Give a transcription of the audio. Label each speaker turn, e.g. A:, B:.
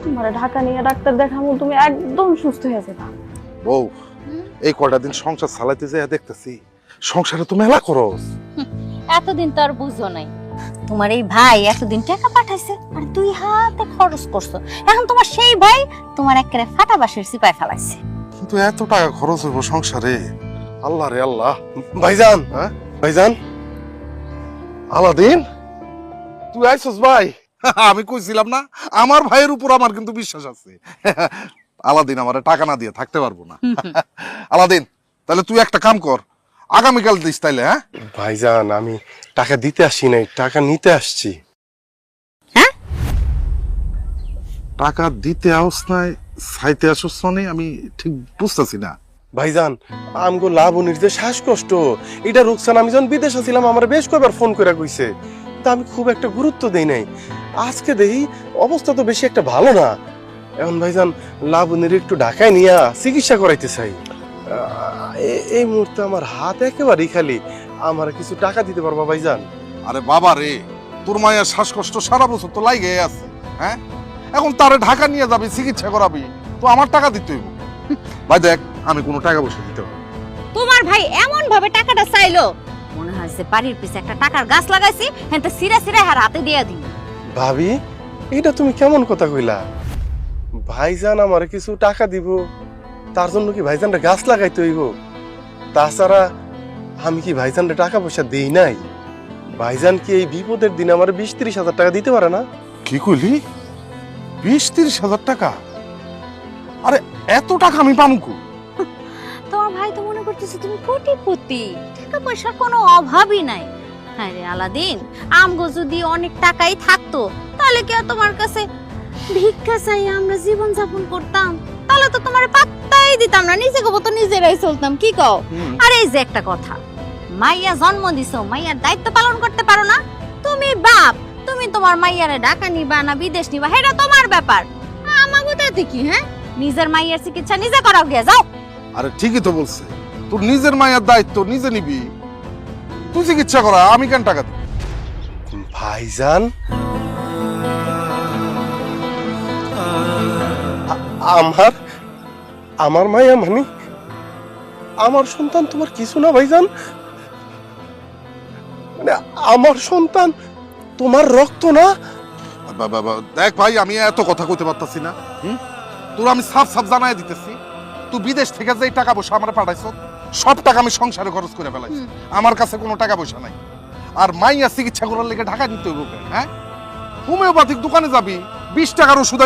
A: তোমারে ঢাকা নিয়ে ডাক্তার দেখামু, তুমি একদম সুস্থ হয়ে যাবে।
B: বউ, এই কয়টা দিন সংসার চালাইতে যাই দেখতেছি সংসারে তো মেলা খরচ।
C: এতদিন তো আর বুঝো নাই, তোমার এই ভাই এতদিন টাকা পাঠাইছে আর দুই হাতে খরচ করছো, এখন তোমার সেই ভাই তোমার একেবারে ফাটা বাঁশের সিপাই ফেলাইছে।
B: কিন্তু এত টাকা খরচ হইব সংসারে, আল্লাহ রে আল্লাহ।
D: ভাইজান,
B: হ্যাঁ
D: ভাইজান,
B: আলাদিন তুই আইছস ভাই? আমি কইছিলাম না আমার ভাইয়ের উপর আমার কিন্তু বিশ্বাস আছে। আলাদিন আমারে টাকা না দিয়ে থাকতে পারবো না। আলাদিন তাহলে তুই একটা কাম কর, আগামীকাল দিস তাইলে। হ্যাঁ
D: ভাইজান, আমি টাকা দিতে আসি নাই, টাকা নিতে আসছি।
B: টাকা দিতে আস নাই চাইতে আসছ না, আমি ঠিক বুঝতেছি না।
D: ভাইজান, আমগো লাবণীর যে শ্বাসকষ্ট, এটা রুকসান আমি যখন বিদেশে ছিলাম আমার বেশ কয়েকবার ফোন করে কইছে, তা আমি খুব একটা গুরুত্ব দেই নাই। আজকে দেখি অবস্থা তো বেশি একটা ভালো না। এখন ভাইজান লাবণীর একটু ঢাকায় নিয়ে চিকিৎসা করাইতে চাই। এই মুহূর্তে আমার হাত একেবারেই খালি, আমার কিছু টাকা দিতে পারবা ভাইজান?
B: আরে বাবা রে, তোর মায়ের শ্বাসকষ্ট সারা বছর তো লাগে আছে। হ্যাঁ এখন তারে ঢাকা নিয়ে যাবি, চিকিৎসা করাবি, তো আমার টাকা দিতে হইব। ভাই দেখ, আমি কোনো টাকা পয়সা দিতে পারবো না।
C: তোমার ভাই এমন ভাবে টাকাটা চাইলো, মনে হয় যে বাড়ির পিছে একটা টাকার গাছ লাগাইছি, হেনতে সিরা সিরা হার হাতে দিয়ে দিই।
D: ভাবি, এটা তুমি কেমন কথা কইলা? ভাইজান আমার কিছু টাকা দিব, তার জন্য কি ভাইজানটা গাছ লাগাইতে হইব? তাছাড়া আমি কি ভাইজানটা টাকা পয়সা দেই নাই? ভাইজান কি এই বিপদের দিনে আমার 20-30 হাজার টাকা দিতে পারে না?
B: কি কইলি? 20-30 হাজার টাকা? আরে এত টাকা আমি পামু কই?
C: তোমার ভাই তো মনে করতেছে তুমি কোটিপতি, টাকা পয়সার কোনো অভাবই নাই। হ্যাঁ রে আলাদিন, আমগো যদি অনেক টাকাই থাকতো তাহলে কি আর তোমার কাছে ভিক্ষা চাই আমরা জীবন যাপন করতাম? তাহলে তো তোমার পাত্তাই দিতাম না, নিজে গো তো নিজেরাই চলতাম। কি কও? আর এই যে একটা কথা, মাইয়া জন্ম দিছো, মাইয়ার দায়িত্ব পালন করতে পারো না? তুমি বাপ, তুমি তোমার মাইয়ারে ঢাকা নিবা না বিদেশ নিবা, সেটা তোমার ব্যাপার। আমাগো তাতে কি? হ্যাঁ, নিজের মাইয়ার চিকিৎসা নিজে করাও, গিয়ে যাও।
B: আরে ঠিকই তো বলছে, তোর নিজের মায়ের দায়িত্ব নিজে নিবি, তুই চিকিৎসা করা, আমি কেন টাকা দিব?
D: ভাইজান, আমার আমার মায়া মানে আমার সন্তান তোমার কিছু না ভাইজান? মানে আমার সন্তান তোমার রক্ত না?
B: দেখ ভাই, আমি এত কথা কইতে পারতাছি না। তোর আমি সাফ সাফ জানাই দিতেছি, তুই বিদেশ থেকে যে টাকা পয়সা আমার পাঠাইছ, সব টাকা আমি সংসারে খরচ করে ফেলাইছি। আমার কাছে কোনো টাকা পয়সা নাই। আর মাইয়া চিকিৎসা করার লেগে ঢাকা নিতে হইব। হ্যাঁ, হোমিওপ্যাথিক দোকানে যাবি, 20 টাকার ওষুধ